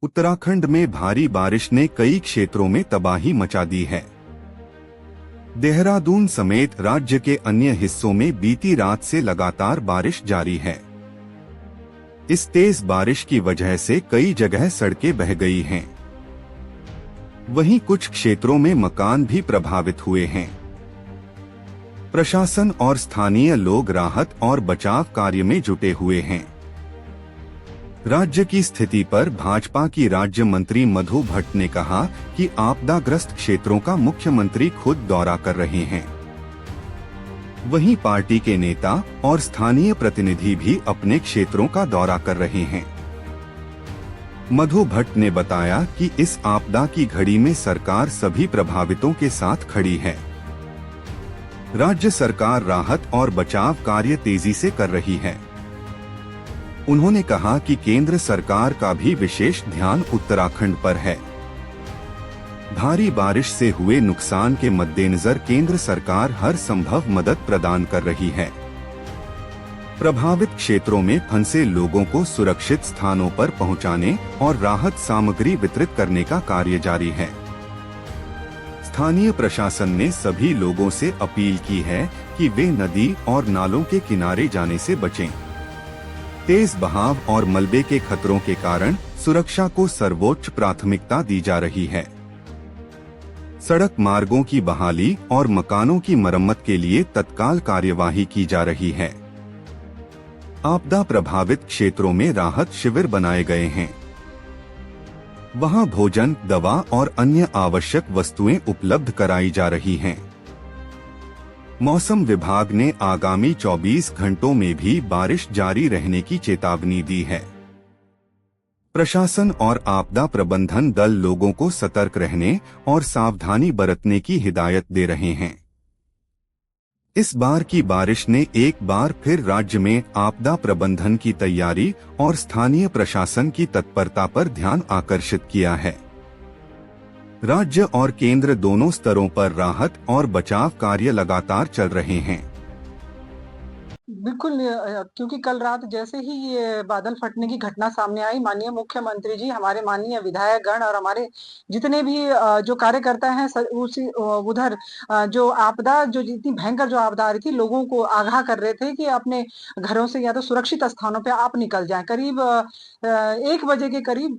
उत्तराखंड में भारी बारिश ने कई क्षेत्रों में तबाही मचा दी है। देहरादून समेत राज्य के अन्य हिस्सों में बीती रात से लगातार बारिश जारी है। इस तेज बारिश की वजह से कई जगह सड़कें बह गई हैं। वहीं कुछ क्षेत्रों में मकान भी प्रभावित हुए हैं। प्रशासन और स्थानीय लोग राहत और बचाव कार्य में जुटे हुए हैं। राज्य की स्थिति पर भाजपा की राज्य मंत्री मधु भट्ट ने कहा कि आपदाग्रस्त क्षेत्रों का मुख्यमंत्री खुद दौरा कर रहे हैं। वहीं पार्टी के नेता और स्थानीय प्रतिनिधि भी अपने क्षेत्रों का दौरा कर रहे हैं। मधु भट्ट ने बताया कि इस आपदा की घड़ी में सरकार सभी प्रभावितों के साथ खड़ी है। राज्य सरकार राहत और बचाव कार्य तेजी से कर रही है। उन्होंने कहा कि केंद्र सरकार का भी विशेष ध्यान उत्तराखंड पर है। भारी बारिश से हुए नुकसान के मद्देनजर केंद्र सरकार हर संभव मदद प्रदान कर रही है। प्रभावित क्षेत्रों में फंसे लोगों को सुरक्षित स्थानों पर पहुंचाने और राहत सामग्री वितरित करने का कार्य जारी है। स्थानीय प्रशासन ने सभी लोगों से अपील की है कि वे नदी और नालों के किनारे जाने से बचें। तेज बहाव और मलबे के खतरों के कारण सुरक्षा को सर्वोच्च प्राथमिकता दी जा रही है। सड़क मार्गों की बहाली और मकानों की मरम्मत के लिए तत्काल कार्यवाही की जा रही है। आपदा प्रभावित क्षेत्रों में राहत शिविर बनाए गए हैं। वहां भोजन, दवा और अन्य आवश्यक वस्तुएं उपलब्ध कराई जा रही हैं। मौसम विभाग ने आगामी 24 घंटों में भी बारिश जारी रहने की चेतावनी दी है। प्रशासन और आपदा प्रबंधन दल लोगों को सतर्क रहने और सावधानी बरतने की हिदायत दे रहे हैं। इस बार की बारिश ने एक बार फिर राज्य में आपदा प्रबंधन की तैयारी और स्थानीय प्रशासन की तत्परता पर ध्यान आकर्षित किया है। राज्य और केंद्र दोनों स्तरों पर राहत और बचाव कार्य लगातार चल रहे हैं। बिल्कुल क्योंकि कल रात जैसे ही ये बादल फटने की घटना सामने आई, माननीय मुख्यमंत्री जी, हमारे माननीय विधायक गण और हमारे जितने भी जो कार्यकर्ता हैं उसी उधर जो आपदा जो जितनी भयंकर जो आपदा आ रही थी, लोगों को आगाह कर रहे थे कि अपने घरों से या तो सुरक्षित स्थानों पे आप निकल जाएं। करीब 1 बजे के करीब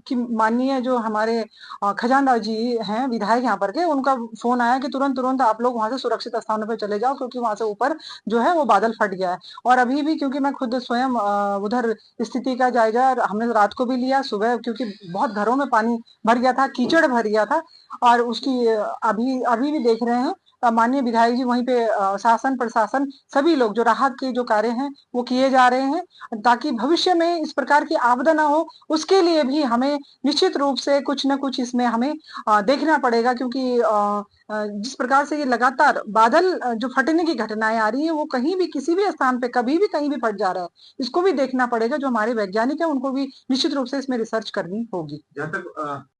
की माननीय जो हमारे खजानदार जी हैं विधायक यहाँ पर के, उनका फोन आया कि तुरंत आप लोग वहां से सुरक्षित स्थानों पे चले जाओ क्योंकि वहां से ऊपर जो है वो बादल फट गया है। और अभी भी क्योंकि मैं खुद स्वयं उधर स्थिति का जायजा हमने रात को भी लिया, सुबह क्योंकि बहुत घरों में पानी भर गया था, कीचड़ भर गया था और उसकी अभी अभी भी देख रहे हैं माननीय विधायक जी वहीं पे शासन प्रशासन सभी लोग जो राहत के जो कार्य हैं वो किए जा रहे हैं ताकि भविष्य में इस प्रकार की आपदा ना हो। उसके लिए भी हमें निश्चित रूप से कुछ न कुछ इसमें हमें देखना पड़ेगा क्योंकि जिस प्रकार से ये लगातार बादल जो फटने की घटनाएं आ रही है वो कहीं भी किसी भी स्थान पे कभी भी कहीं भी फट जा रहा है। इसको भी देखना पड़ेगा। जो हमारे वैज्ञानिक है उनको भी निश्चित रूप से इसमें रिसर्च करनी होगी। जहाँ तक